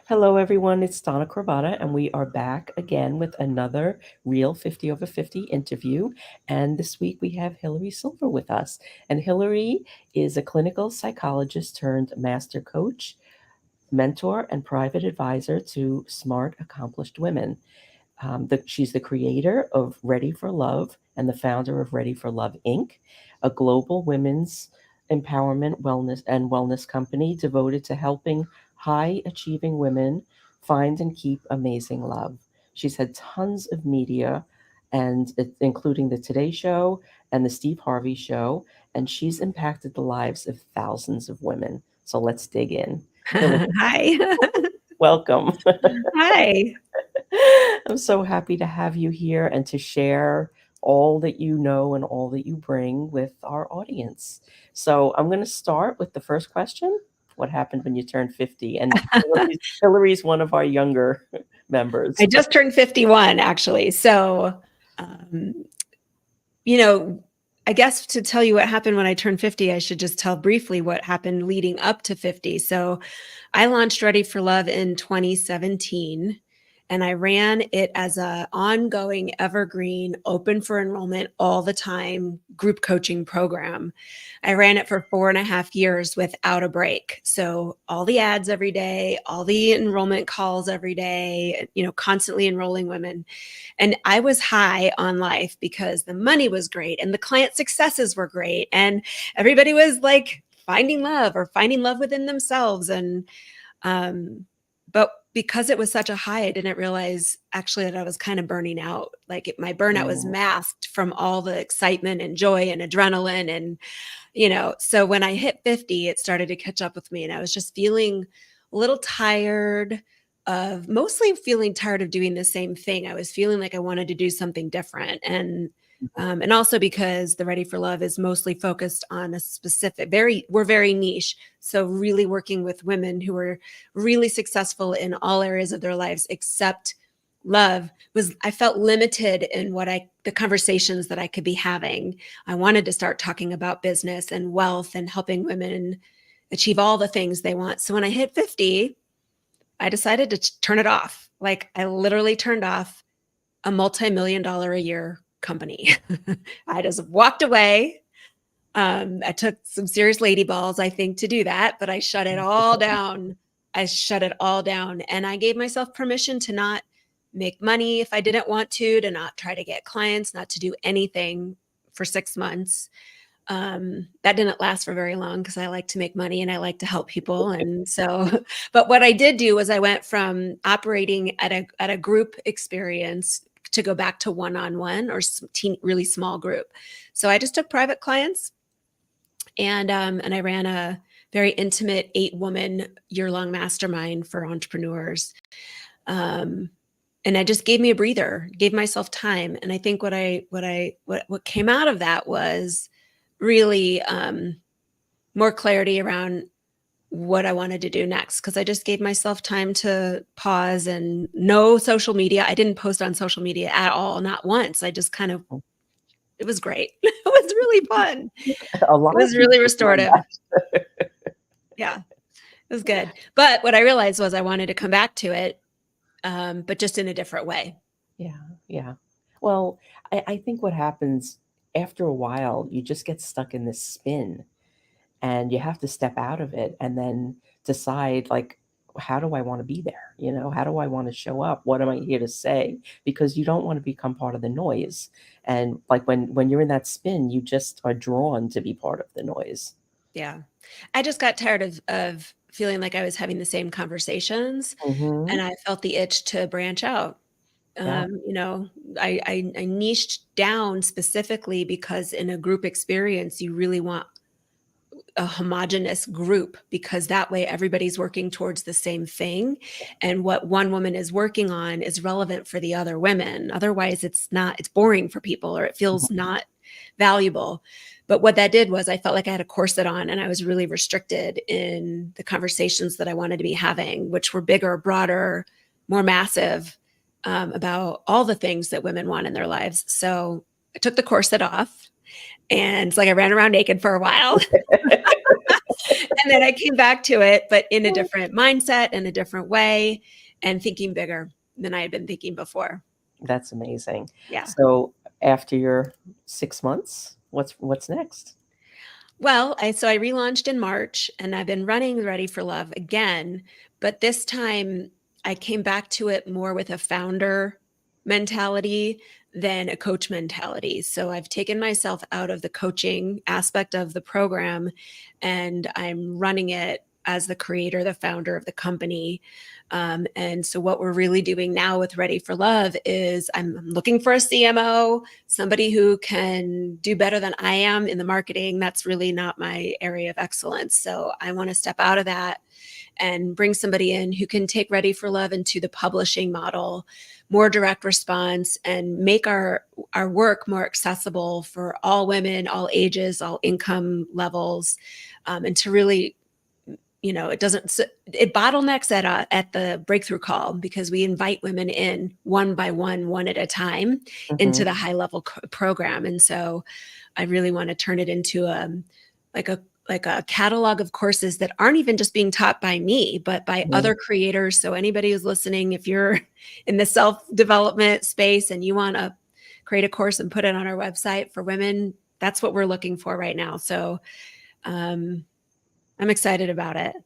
Hello, everyone. It's Donna Corbata, and we are back again with another Real 50 Over 50 interview. And this week we have Hilary Silver with us. And Hilary is a clinical psychologist turned master coach, mentor, and private advisor to smart, accomplished women. She's the creator of Ready for Love and the founder of Ready for Love Inc., a global women's empowerment, wellness company devoted to helping high achieving women find and keep amazing love. She's had tons of media, including the Today Show and the Steve Harvey Show, and she's impacted the lives of thousands of women. So let's dig in. Hilary, Hi. welcome. Hi. I'm so happy to have you here and to share all that you know and all that you bring with our audience. So I'm going to start with the first question. What happened when you turned 50? And Hilary's one of our younger members. I just turned 51, actually. So, um, you know, I guess to tell you what happened when I turned 50, I should just tell briefly what happened leading up to 50. So I launched Ready for Love in 2017, and I ran it as an ongoing, evergreen, open for enrollment all the time group coaching program. I ran it for 4.5 years without a break. So all the ads every day, all the enrollment calls every day, constantly enrolling women. And I was high on life because the money was great and the client successes were great. And everybody was like finding love or finding love within themselves. But because it was such a high, I didn't realize actually that I was kind of burning out. My burnout was masked from all the excitement and joy and adrenaline. And, so when I hit 50, it started to catch up with me. And I was just feeling a little tired mostly feeling tired of doing the same thing. I was feeling like I wanted to do something different. And also because the Ready for Love is mostly focused on a specific, we're very niche. So really working with women who are really successful in all areas of their lives except love I felt limited in the conversations that I could be having. I wanted to start talking about business and wealth and helping women achieve all the things they want. So when I hit 50, I decided to turn it off. I literally turned off a multi-million-dollar a year company. I just walked away. I took some serious lady balls, I think, to do that, but I shut it all down. And I gave myself permission to not make money if I didn't want to not try to get clients, not to do anything for 6 months. That didn't last for very long because I like to make money and I like to help people. And so, but what I did do was I went from operating at a group experience to go back to one-on-one or really small group. So I just took private clients and I ran a very intimate 8-woman year-long mastermind for entrepreneurs. And I just gave me a breather, gave myself time. And I think what came out of that was really more clarity around what I wanted to do next, because I just gave myself time to pause and no social media. I didn't post on social media at all, not once. I just it was great. It was really fun. It was really restorative. Yeah, it was good. But what I realized was I wanted to come back to it, but just in a different way. Yeah. Well, I think what happens after a while, you just get stuck in this spin and you have to step out of it and then decide, how do I want to be there? How do I want to show up? What am I here to say? Because you don't want to become part of the noise. And when you're in that spin, you just are drawn to be part of the noise. Yeah. I just got tired of feeling like I was having the same conversations, and I felt the itch to branch out. Yeah. I niched down specifically because in a group experience, you really want a homogenous group, because that way everybody's working towards the same thing. And what one woman is working on is relevant for the other women. Otherwise, it's boring for people, or it feels not valuable. But what that did was I felt like I had a corset on and I was really restricted in the conversations that I wanted to be having, which were bigger, broader, more massive, about all the things that women want in their lives. So I took the corset off and it's like I ran around naked for a while. And And then I came back to it, but in a different mindset, in a different way, and thinking bigger than I had been thinking before. That's amazing. Yeah. So after your 6 months, what's next? Well, I relaunched in March and I've been running Ready for Love again, but this time I came back to it more with a founder mentality than a coach mentality. So I've taken myself out of the coaching aspect of the program and I'm running it as the creator, the founder of the company. And so what we're really doing now with Ready for Love is I'm looking for a CMO, somebody who can do better than I am in the marketing. That's really not my area of excellence. So I want to step out of that and bring somebody in who can take Ready for Love into the publishing model, more direct response, and make our work more accessible for all women, all ages, all income levels, and to really, it bottlenecks at the breakthrough call because we invite women in one by one at a time into Mhm. the high level program. And so I really want to turn it into like a like a catalog of courses that aren't even just being taught by me, but by Mhm. other creators. So anybody who's listening, if you're in the self-development space and you want to create a course and put it on our website for women, that's what we're looking for right now. So um, I'm excited about it.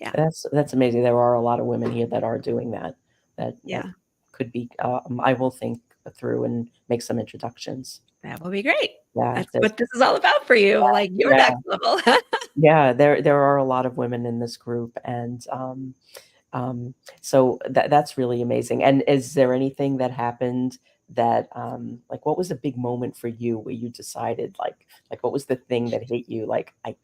Yeah. That's amazing. There are a lot of women here that are doing that. That Yeah. could be. I will think through and make some introductions. That will be great. Yeah, That's what this is all about for you, like your yeah, next level. yeah. There are a lot of women in this group, and so that's really amazing. And is there anything that happened that like what was a big moment for you where you decided like what was the thing that hit you like I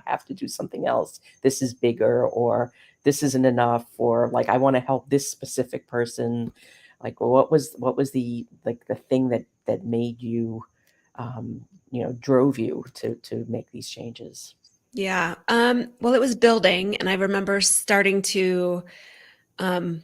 have to do something else. This is bigger or this isn't enough or like I want to help this specific person. Like what was the like the thing that made you drove you to make these changes? Yeah. Well, it was building, and I remember starting to, um,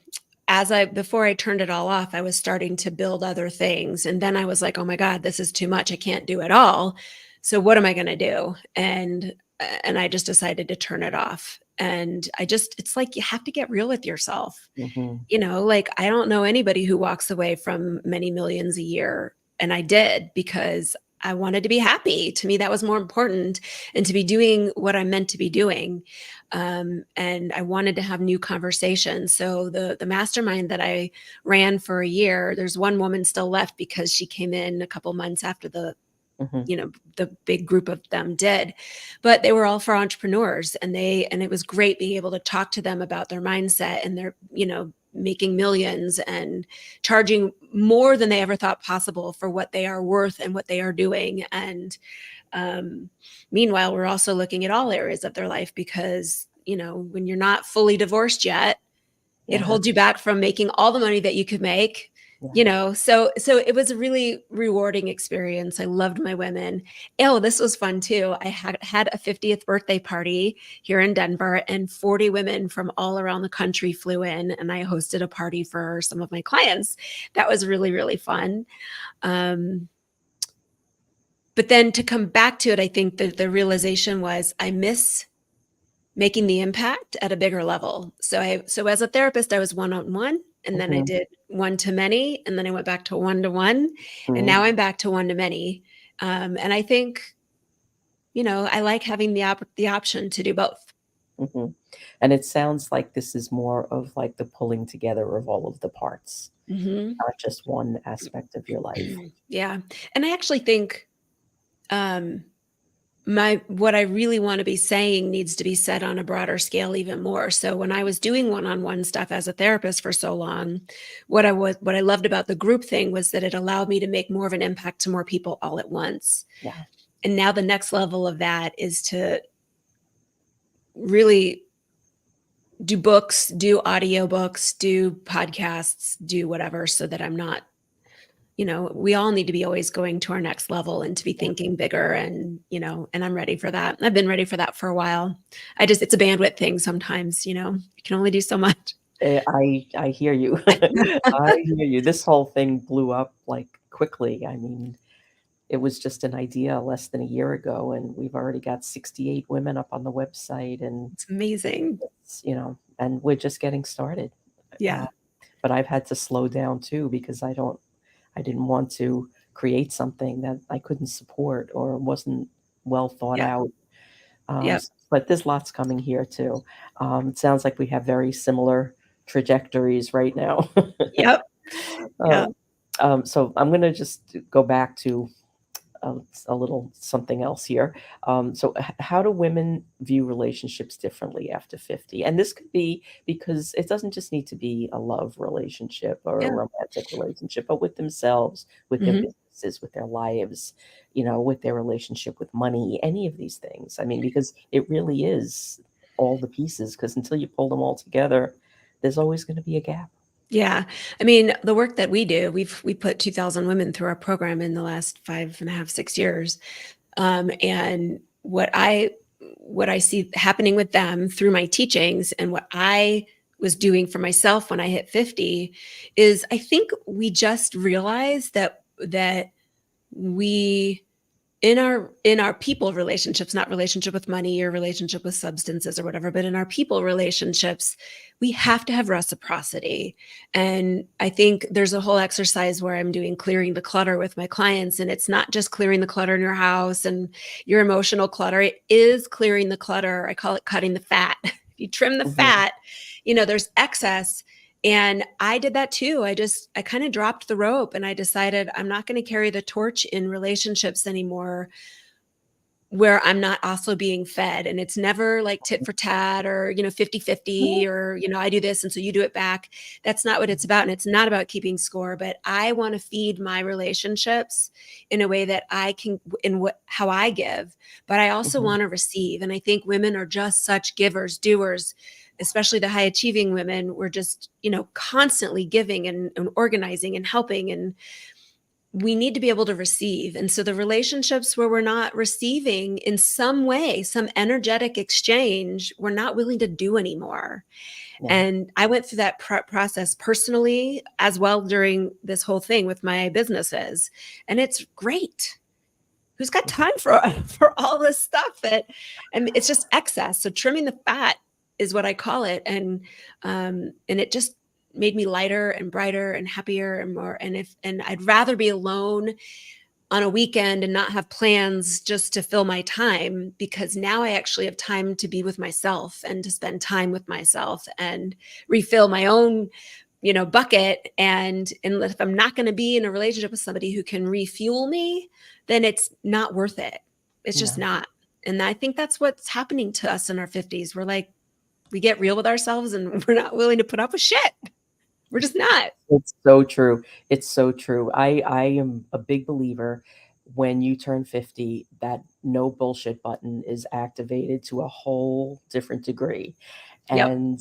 before I turned it all off, I was starting to build other things, and then I was like, "Oh my God, this is too much. I can't do it all. So what am I going to do?" And I just decided to turn it off. And it's like you have to get real with yourself. Hmm. Like I don't know anybody who walks away from many millions a year. And I did because I wanted to be happy. To me, that was more important and to be doing what I'm meant to be doing. And I wanted to have new conversations. So the mastermind that I ran for a year, there's one woman still left because she came in a couple months after Hmm. the big group of them did, but they were all for entrepreneurs, and it was great being able to talk to them about their mindset and their making millions and charging more than they ever thought possible for what they are worth and what they are doing. And um, meanwhile, we're also looking at all areas of their life because when you're not fully divorced yet, it Yeah. holds you back from making all the money that you could make. Yeah. So it was a really rewarding experience. I loved my women. Oh, this was fun too. I had a 50th birthday party here in Denver, and 40 women from all around the country flew in, and I hosted a party for some of my clients. That was really, really fun. Um, but then to come back to it, I think that the realization was I miss making the impact at a bigger level. So as a therapist, I was one-on-one, and then I Mhm. did one to many, and then I went back to one-to-one, and Mhm. now I'm back to one to many. And I think, I like having the option to do both. Mhm. And it sounds like this is more of like the pulling together of all of the parts, Mhm. not just one aspect of your life. Yeah. And I actually think um my what I really want to be saying needs to be said on a broader scale even more. So when I was doing one-on-one stuff as a therapist for so long, what I loved about the group thing was that it allowed me to make more of an impact to more people all at once. Yeah. And now the next level of that is to really do books, do audiobooks, do podcasts, do whatever so that I'm not, we all need to be always going to our next level and to be Yeah. thinking bigger and I'm ready for that. I've been ready for that for a while. It's a bandwidth thing sometimes, you can only do so much. I hear you. I hear you. This whole thing blew up like quickly. I mean, it was just an idea less than a year ago, and we've already got 68 women up on the website, and It's amazing. it's, and we're just getting started. Uh, Yeah. but I've had to slow down too because I didn't want to create something that I couldn't support or wasn't well thought Yep. out. Yep. But there's lots coming here too. It sounds like we have very similar trajectories right now. Yep. Uh, Yep. so I'm going to just go back to a little something else here. So, how do women view relationships differently after 50? And this could be because it doesn't just need to be a love relationship or a Yeah. romantic relationship, but with themselves, with their Mhm. businesses, with their lives, with their relationship with money, any of these things. I mean, because it really is all the pieces, because until you pull them all together, there's always going to be a gap. Yeah. I mean, the work that we do, we put 2,000 women through our program in the last 5.5, 6 years. And what I see happening with them through my teachings and what I was doing for myself when I hit 50 is I think we just realized that we in our people relationships, not relationship with money or relationship with substances or whatever, but in our people relationships, we have to have reciprocity. And I think there's a whole exercise where I'm doing clearing the clutter with my clients, and it's not just clearing the clutter in your house and your emotional clutter. It is clearing the clutter. I call it cutting the fat. If you trim the Mhm. fat, there's excess. And I did that too. I kind of dropped the rope and I decided I'm not going to carry the torch in relationships anymore where I'm not also being fed. And it's never like tit for tat or, 50-50 or, I do this and so you do it back. That's not what it's about. And it's not about keeping score, but I want to feed my relationships in a way that I can how I give, but I also Mhm. want to receive. And I think women are just such givers, doers, especially the high achieving women. We're just, constantly giving and organizing and helping, and we need to be able to receive. And so the relationships where we're not receiving in some way, some energetic exchange, we're not willing to do anymore. Yeah. And I went through that process personally as well during this whole thing with my businesses. And it's great. Who's got time for for all this stuff and it's just excess. So trimming the fat is what I call it. And it just made me lighter and brighter and happier and more. And I'd rather be alone on a weekend and not have plans just to fill my time, because now I actually have time to be with myself and to spend time with myself and refill my own, bucket. And if I'm not going to be in a relationship with somebody who can refuel me, then it's not worth it. It's just No. not. And I think that's what's happening to us in our 50s. We're like, we get real with ourselves and we're not willing to put up with shit. We're just not. It's so true. It's so true. I am a big believer when you turn 50, that no bullshit button is activated to a whole different degree. Yep. And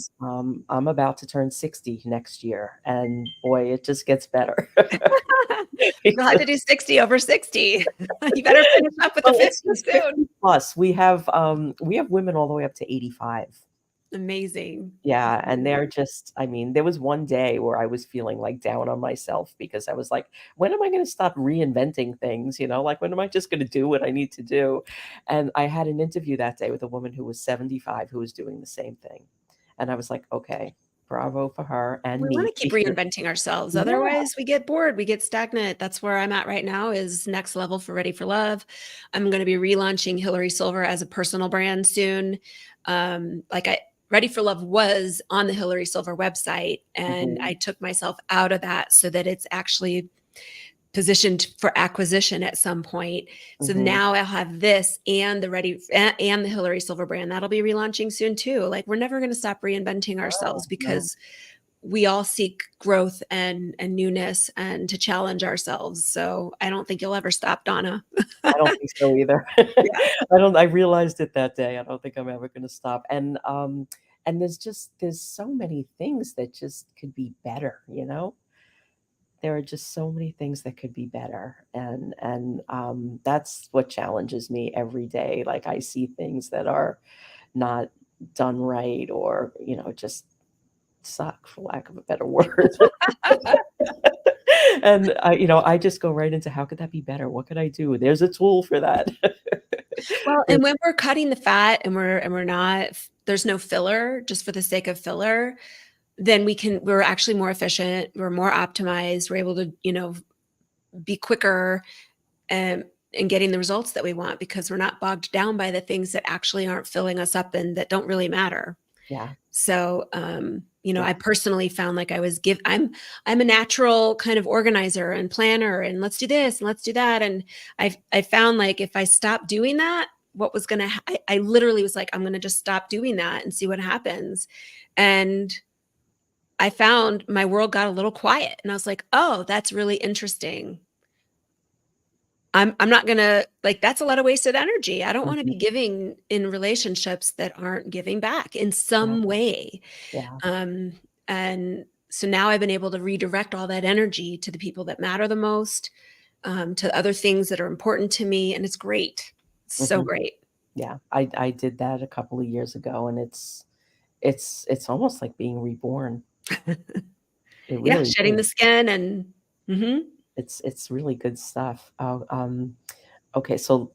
I'm about to turn 60 next year, and boy, it just gets better. You'll have to do 60 over 60. You better finish up with the Well, it's 50 just soon. 50 plus. We have women all the way up to 85. Amazing. Yeah, and Amazing. they're just, I mean, there was one day where I was feeling like down on myself because I was like, when am I going to stop reinventing things? Like, when am I just going to do what I need to do? And I had an interview that day with a woman who was 75 who was doing the same thing. And I was like, okay, bravo for her and We want me. to keep reinventing ourselves. Yeah. Otherwise, we get bored. We get stagnant. That's where I'm at right now is next level for Ready for Love. I'm going to be relaunching Hilary Silver as a personal brand soon. Ready for Love was on the Hilary Silver website, and Mhm. I took myself out of that so that it's actually positioned for acquisition at some point. So Mhm. now I'll have this and and the Hilary Silver brand that'll be relaunching soon too. Like, we're never going to stop reinventing No, ourselves no, because we all seek growth and newness and to challenge ourselves. So I don't think you'll ever stop, Donna. I don't think so either. Yeah. I realized it that day. I don't think I'm ever gonna stop. And there's so many things that just could be better? There are just so many things that could be better, and that's what challenges me every day. Like, I see things that are not done right or just suck, for lack of a better word. And I just go right into how could that be better? What could I do? There's a tool for that. Well, For and when we're cutting the fat and we're not there's no filler just for the sake of filler, then we're actually more efficient, we're more optimized, we're able to, be quicker and getting the results that we want because we're not bogged down by the things that actually aren't filling us up and that don't really matter. Yeah, So, yeah. I personally found like I'm a natural kind of organizer and planner and let's do this and let's do that. And I found like if I stopped doing that, what was going to, I literally was like, I'm going to just stop doing that and see what happens. And I found my world got a little quiet and I was like, oh, that's really interesting. I'm not gonna like that's a lot of wasted energy. I don't want to Mhm. be giving in relationships that aren't giving back in Yeah, some way. yeah. Um, and so now I've been able to redirect all that energy to the people that matter the most, to other things that are important to me, and it's great. It's so Mhm. great. Yeah, I did that a couple of years ago, and it's almost like being reborn. It Yeah, really shedding the is. skin and mhm. It's really good stuff. Okay, so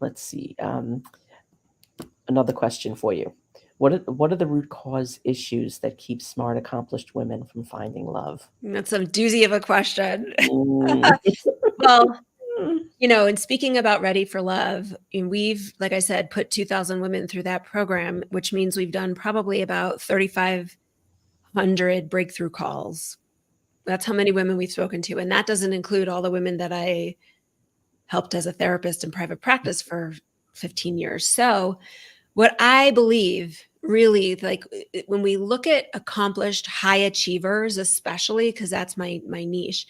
let's see. Another question for you. What are the root cause issues that keep smart, accomplished women from finding love? That's a doozy of a question. Mm. Well, and speaking about Ready for Love, and we've, like I said, put 2,000 women through that program, which means we've done probably about 3,500 breakthrough calls. That's how many women we've spoken to. And that doesn't include all the women that I helped as a therapist in private practice for 15 years. So, what I believe really like when we look at accomplished high achievers, especially because that's my niche,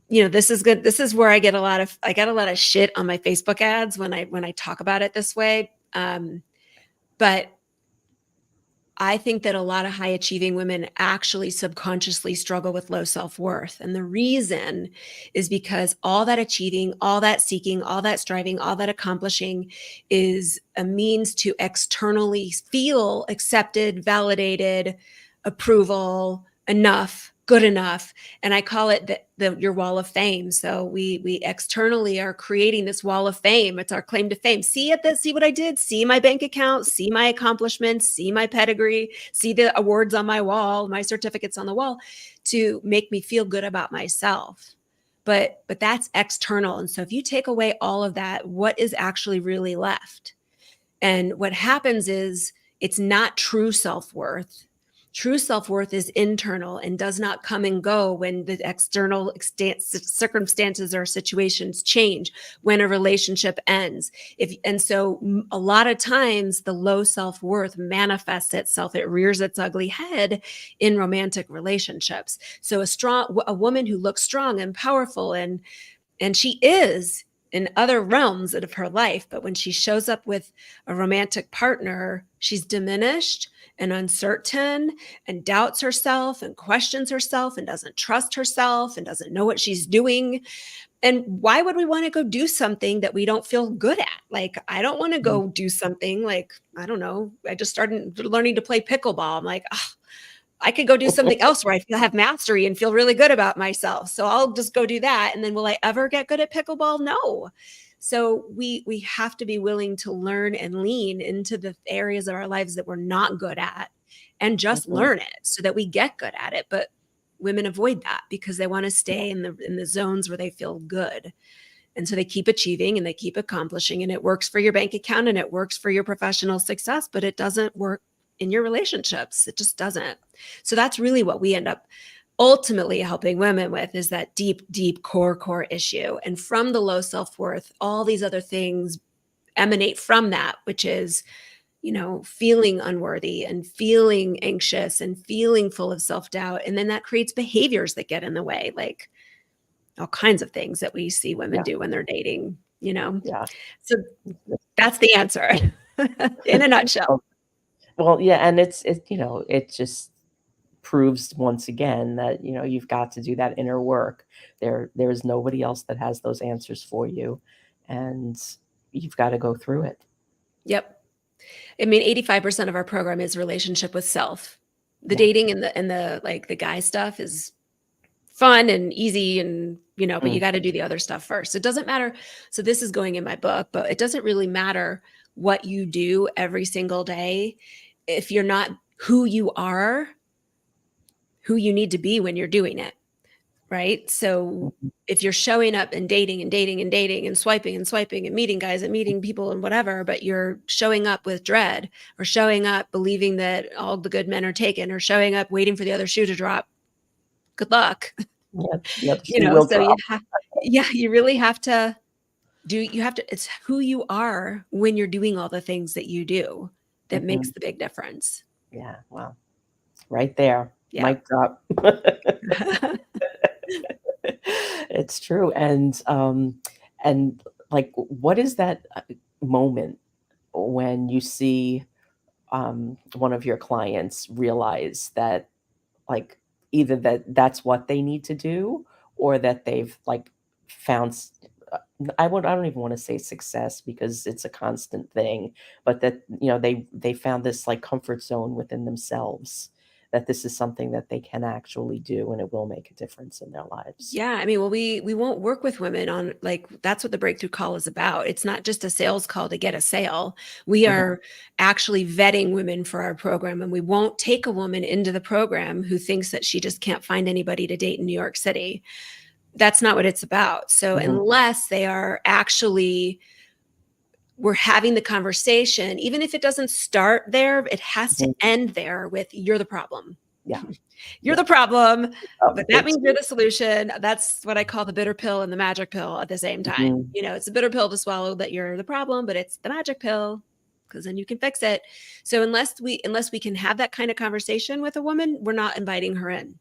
this is good. This is where I get a lot of shit on my Facebook ads when I talk about it this way. But I think that a lot of high achieving women actually subconsciously struggle with low self worth. And the reason is because all that achieving, all that seeking, all that striving, all that accomplishing is a means to externally feel accepted, validated, approval, enough, good enough. And I call it your wall of fame. So we externally are creating this wall of fame. It's our claim to fame. See what I did, see my bank account, see my accomplishments, see my pedigree, see the awards on my wall, my certificates on the wall to make me feel good about myself. But that's external. And so if you take away all of that, what is actually really left? And what happens is it's not true self-worth. True self-worth is internal and does not come and go when the external circumstances or situations change, when a relationship ends. A lot of times the low self-worth manifests itself, it rears its ugly head in romantic relationships. So a woman who looks strong and powerful and she is in other realms of her life. But when she shows up with a romantic partner, she's diminished and uncertain and doubts herself and questions herself and doesn't trust herself and doesn't know what she's doing. And why would we want to go do something that we don't feel good at? Like, I don't want to Mhm. go do something like, I don't know. I just started learning to play pickleball. I'm like, oh, I could go do something else where have mastery and feel really good about myself. So I'll just go do that. And then will I ever get good at pickleball? No. So we have to be willing to learn and lean into the areas of our lives that we're not good at and just Mhm. learn it so that we get good at it. But women avoid that because they want to Yeah, stay in the zones where they feel good. And so they keep achieving and they keep accomplishing and it works for your bank account and it works for your professional success, but it doesn't work in your relationships. It just doesn't. So that's really what we end up ultimately helping women with is that deep, deep core issue. And from the low self-worth, all these other things emanate from that, which is, feeling unworthy and feeling anxious and feeling full of self-doubt. And then that creates behaviors that get in the way, like all kinds of things that we see women yeah, do when they're dating. yeah. So that's the answer in a nutshell. Well yeah, and it just proves once again that, you've got to do that inner work. There's nobody else that has those answers for you, and you've gotta go through it. Yep. I mean, 85% of our program is relationship with self. The Yeah. dating and the like the guy stuff is fun and easy and, but you Mm, got to do the other stuff first. It doesn't matter. So this is going in my book, but it doesn't really matter what you do every single day if you're not who you are, who you need to be when you're doing it. Right. So mhm. if you're showing up and dating and dating and dating and swiping and meeting guys and meeting people and whatever, but you're showing up with dread or showing up believing that all the good men are taken or showing up waiting for the other shoe to drop, good luck. Yeah, the other shoe will So you drop. have, yeah, you really have to it's who you are when you're doing all the things that you do that makes Mhm. the big difference. Yeah, wow. Right there. Yeah. Mic drop. It's true, and, like, what is that, moment when you see, one of your clients realize that, like, either that that's what they need to do or that they've, like, found I don't even wanna say success because it's a constant thing, but that, they found this, like, comfort zone within themselves, that this is something that they can actually do, and it will make a difference in their lives. Yeah, I mean, well, we won't work with women on like that's what the breakthrough call is about. It's not just a sales call to get a sale. We Mhm, are actually vetting women for our program, and we won't take a woman into the program who thinks that she just can't find anybody to date in New York City. That's not what it's about. So mhm, unless they are actually we're having the conversation, even if it doesn't start there, it has to mhm. end there with you're the problem. Yeah, You're yeah. the problem, but that It's means you're the solution. That's what I call the bitter pill and the magic pill at the same time. mhm, It's a bitter pill to swallow that you're the problem, but it's the magic pill because then you can fix it. So unless we can have that kind of conversation with a woman, we're not inviting her in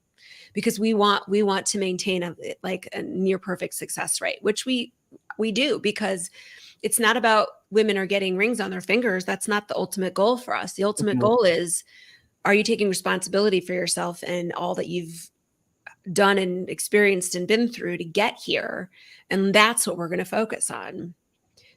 because we want to maintain a near perfect success rate, which we do because it's not about women are getting rings on their fingers. That's not the ultimate goal for us. The ultimate mhm. goal is are you taking responsibility for yourself and all that you've done and experienced and been through to get here? And that's what we're going to focus on.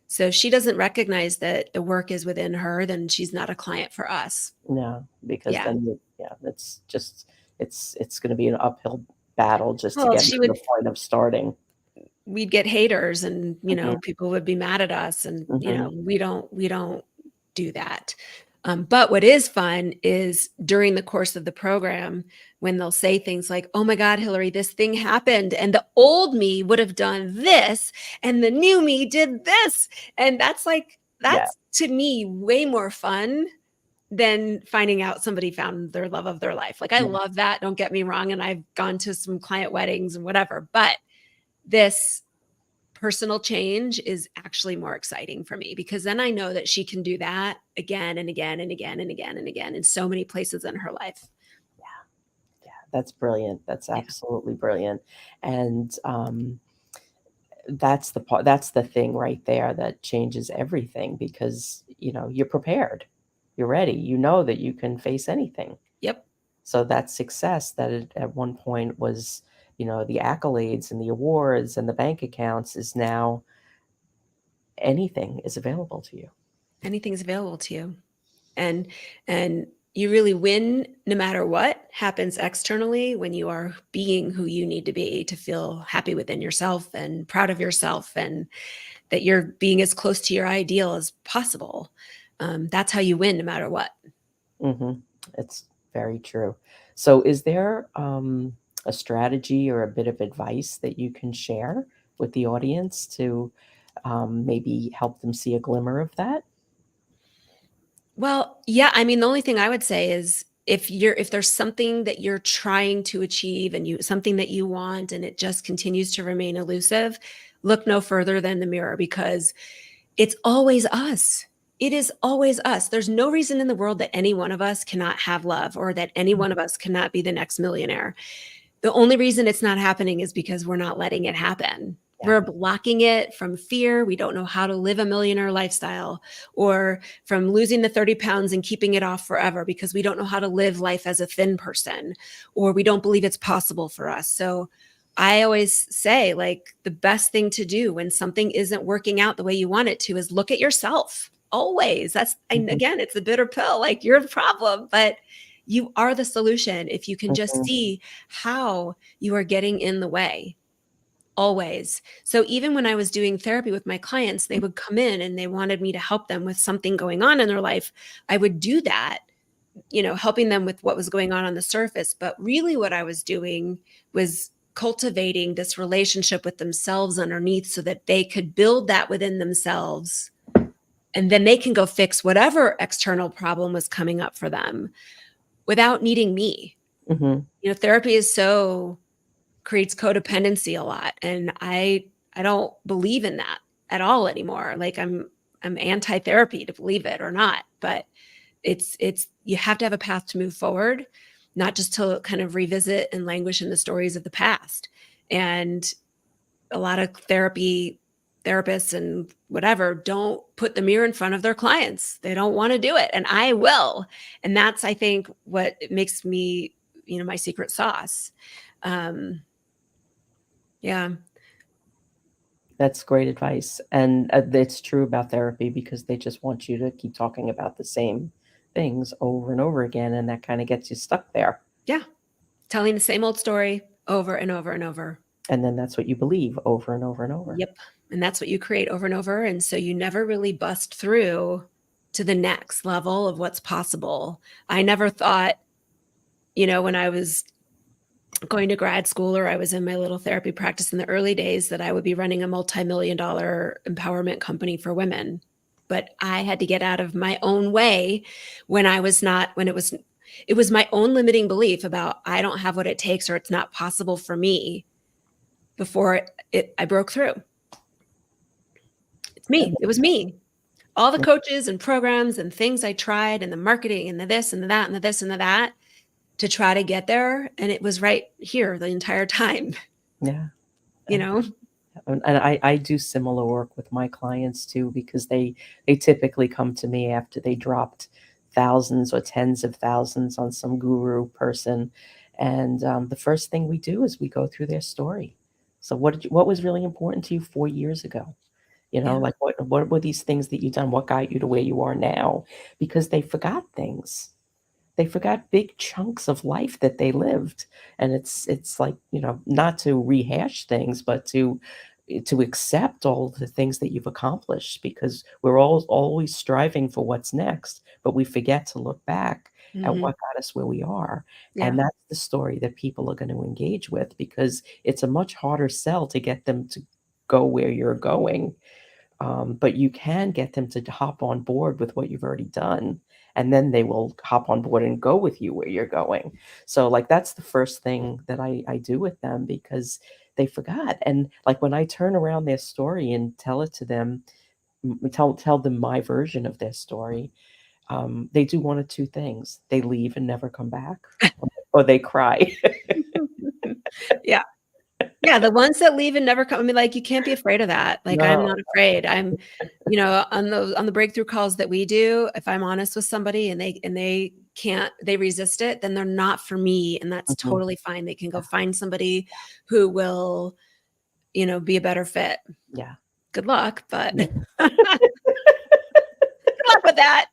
So if she doesn't recognize that the work is within her, then she's not a client for us. No, because Yeah. then yeah, it's just it's gonna be an uphill battle just to Well, get she to the would point of starting. we'd get haters and, Mhm, people would be mad at us and, mhm, we don't do that. But what is fun is during the course of the program when they'll say things like, "Oh my God, Hillary, this thing happened, and the old me would have done this, and the new me did this." And yeah, that's to me way more fun than finding out somebody found their love of their life. Like I yeah, love that. Don't get me wrong. And I've gone to some client weddings and whatever, but this personal change is actually more exciting for me because then I know that she can do that again and again and again and again and again in so many places in her life. yeah, that's brilliant, that's Yeah. absolutely brilliant, and, that's the thing right there that changes everything because, you're prepared, you're ready, you know that you can face anything. Yep. So that success that at one point was, the accolades and the awards and the bank accounts is now anything is available to you. Anything's available to you. And and you really win no matter what happens externally when you are being who you need to be to feel happy within yourself and proud of yourself and that you're being as close to your ideal as possible. That's how you win no matter what. Mhm. It's very true. So is there, a strategy or a bit of advice that you can share with the audience to, maybe help them see a glimmer of that? Well, yeah, I mean, the only thing I would say is if there's something that you're trying to achieve and you something that you want and it just continues to remain elusive, look no further than the mirror because it's always us. It is always us. There's no reason in the world that any one of us cannot have love or that any one of us cannot be the next millionaire. The only reason it's not happening is because we're not letting it happen. Yeah. We're blocking it from fear. We don't know how to live a millionaire lifestyle or from losing the 30 pounds and keeping it off forever because we don't know how to live life as a thin person or we don't believe it's possible for us. So I always say, like, the best thing to do when something isn't working out the way you want it to is look at yourself. Always. And Mhm. again, it's a bitter pill. Like, you're the problem, but You are the solution if you can just Mhm. see how you are getting in the way. Always. So even when I was doing therapy with my clients, they would come in and they wanted me to help them with something going on in their life. I would do that, helping them with what was going on the surface. But really, what I was doing was cultivating this relationship with themselves underneath so that they could build that within themselves. And then they can go fix whatever external problem was coming up for them without needing me. Mhm. Therapy is so creates codependency a lot, and I don't believe in that at all anymore. Like I'm anti-therapy, to believe it or not, but it's you have to have a path to move forward, not just to kind of revisit and languish in the stories of the past. And a lot of therapists and whatever don't put the mirror in front of their clients. They don't want to do it, and I will. And that's, I think, what makes me, my secret sauce. Um, yeah. That's great advice, and, it's true about therapy because they just want you to keep talking about the same things over and over again, and that kinda gets you stuck there, Yeah. Telling the same old story over and over and over. and then that's what you believe over and over and over. Yep. And that's what you create over and over. And so you never really bust through to the next level of what's possible. I never thought, when I was going to grad school or I was in my little therapy practice in the early days, that I would be running a multi-million dollar empowerment company for women. But I had to get out of my own way when I was not, when it was my own limiting belief about I don't have what it takes or it's not possible for me before I broke through. It's And me. It was me. All the yeah, coaches and programs and things I tried and the marketing and the this and the that and the this and the that to try to get there. And it was right here the entire time, yeah, you know? and I do similar work with my clients too because they typically come to me after they dropped thousands or tens of thousands on some guru person, and, the first thing we do is we go through their story. So what was really important to you 4 years ago? Yeah. Like, what were these things that you done? What got you to where you are now? Because they forgot things. They forgot big chunks of life that they lived, and it's like, not to rehash things, but to accept all the things that you've accomplished because we're all always striving for what's next, but we forget to look back at Mhm. what got us where we are, Yeah. and that's the story that people are gonna engage with because it's a much harder sell to get them to go where you're going, but you can get them to hop on board with what you've already done, and then they will hop on board and go with you where you're going. So, like, that's the first thing that I do with them because they forgot. And like when I turn around their story and tell it to them, tell them my version of their story, they do one of two things: they leave and never come back, or they cry. Yeah. Yeah, the ones that leave and never come, I mean, like, you can't be afraid of that. Like, I'm No. not afraid. On the breakthrough calls that we do, if I'm honest with somebody and they resist it, then they're not for me, and that's Mhm. totally fine. They can go find somebody who will, be a better fit. Yeah. Good luck, but Yeah. good luck with that.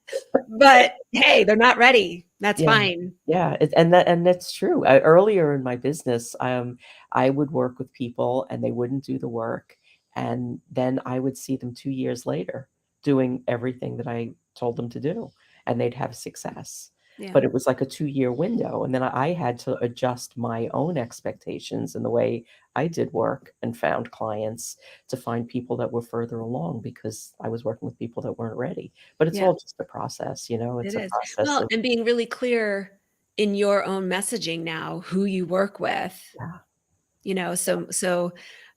But hey, they're not ready. That's Yeah. fine. Yeah, and that's true. Earlier in my business, I would work with people and they wouldn't do the work, and then I would see them 2 years later doing everything that I told them to do, and they'd have success. Yeah. But it was like a 2-year window, and then I had to adjust my own expectations in the way I did work and found clients to find people that were further along because I was working with people that weren't ready. But it's Yeah. all just a process, It it's a is. process Well, of and being really clear in your own messaging now, who you work with, yeah. so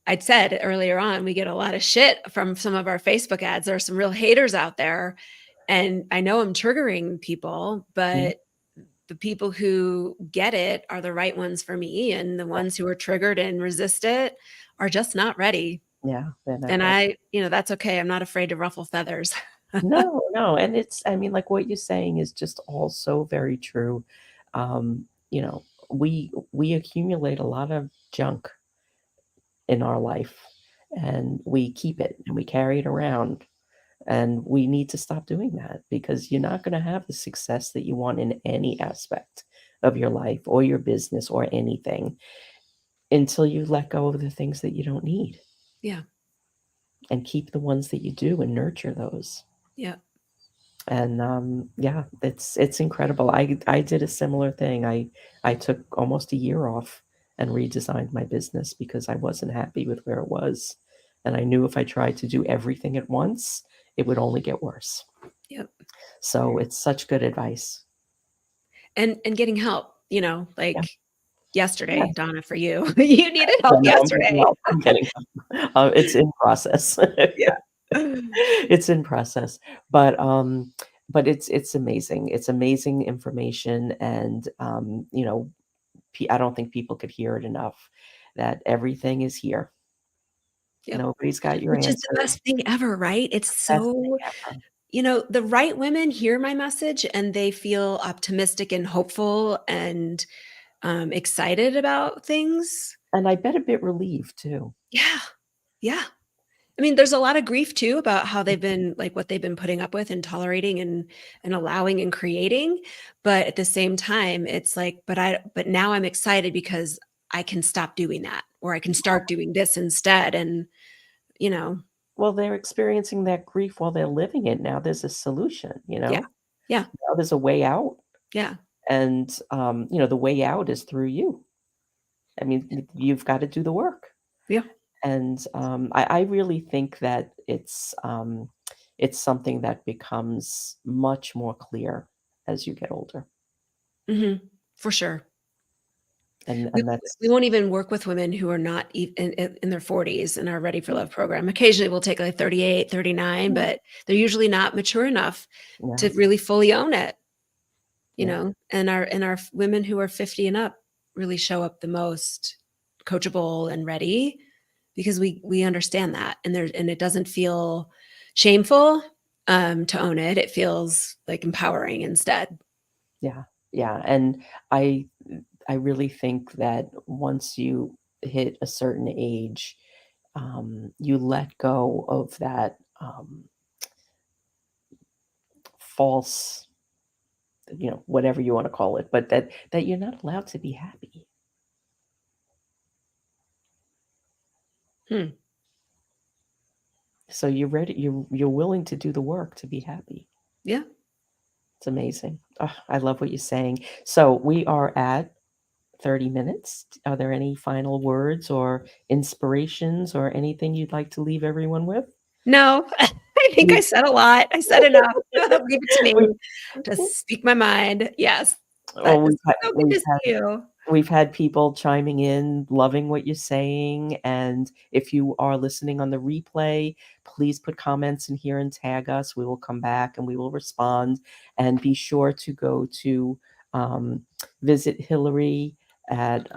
I'd said earlier on, we get a lot of shit from some of our Facebook ads. There are some real haters out there, and I know I'm triggering people, Mhm. but the people who get it are the right ones for me, and the ones who are triggered and resist it are just not ready. Yeah, they're not And ready. that's okay. I'm not afraid to ruffle feathers. No, no, and I mean, like, what you're saying is just all so very true. We accumulate a lot of junk in our life, and we keep it, and we carry it around, and we need to stop doing that because you're not gonna have the success that you want in any aspect. of your life or your business or anything until you let go of the things that you don't need Yeah. and keep the ones that you do and nurture those. Yeah. And yeah, it's incredible. I did a similar thing. I took almost a year off and redesigned my business because I wasn't happy with where it was, and I knew if I tried to do everything at once, it would only get worse. Yep. So it's such good advice. And getting help, Yeah. like yesterday, Yes. Donna, for you. You needed Yeah, help no, I'm getting yesterday. help. I'm getting help. It's in process. Yeah. It's in process, but it's amazing. It's amazing information, and I don't think people could hear it enough that everything is here. Yep. Nobody's got your Which is the answer. best thing ever, right? It's Best thing so ever. the right women hear my message and they feel optimistic and hopeful and, excited about things. And I bet a bit relieved too. Yeah. Yeah. I mean, there's a lot of grief too about how they've been like, what they've been putting up with and tolerating and allowing and creating, but at the same time, it's like, but now I'm excited because I can stop doing that, or I can start doing this instead, and, you know Well, they're experiencing that grief while they're living it. Now there's a solution, Yeah. Yeah. Now there's a way out, Yeah. and the way out is through you. I mean, you've got to do the work. Yeah. And I really think that it's something that becomes much more clear as you get older, Mhm. For sure. We and we that's won't even work with women who are not in their 40s and are ready for love program. Occasionally, we'll take, like, 38, 39, yeah, but they're usually not mature enough yeah, to really fully own it, yeah, and our women who are 50 and up really show up the most coachable and ready because we understand that, and it doesn't feel shameful, to own it. It feels, like, empowering instead. yeah, yeah. And I I really think that once you hit a certain age, you let go of that false, whatever you want to call it, but that you're not allowed to be happy. Hmm. So you're ready. You're willing to do the work to be happy. Yeah. It's amazing. Oh, I love what you're saying. So we are at 30 minutes. Are there any final words or inspirations or anything you'd like to leave everyone with? No, I think I We've said a lot. I said enough. Leave it to me we've to speak my mind. Yes, but well, it's so good to see you. we've had people chiming in, loving what you're saying, and if you are listening on the replay, please put comments in here and tag us. We will come back and we will respond, and be sure to go to, um, visit Hillary at,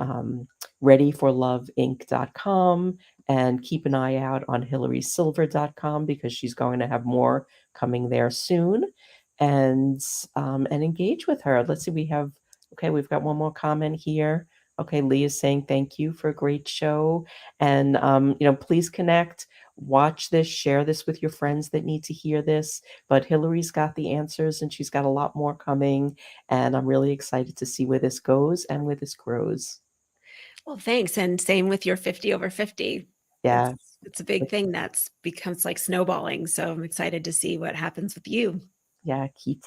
readyforloveinc.com, and keep an eye out on hillarysilver.com because she's going to have more coming there soon, and engage with her. Let's see, okay, we've got one more comment here. Okay, Lee is saying thank you for a great show. And please connect, watch this, share this with your friends that need to hear this. But Hillary's got the answers and she's got a lot more coming. And I'm really excited to see where this goes and where this grows. Well, thanks, and same with your 50 over 50. It's Yeah. it's a big thing that's becomes like snowballing, so I'm excited to see what happens with you. Yeah, keep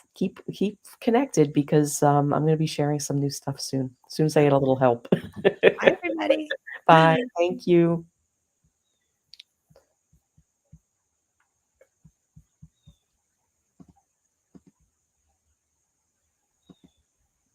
connected because I'm going to be sharing some new stuff soon. As soon as I get a little help. Bye, everybody. Bye. Thank you.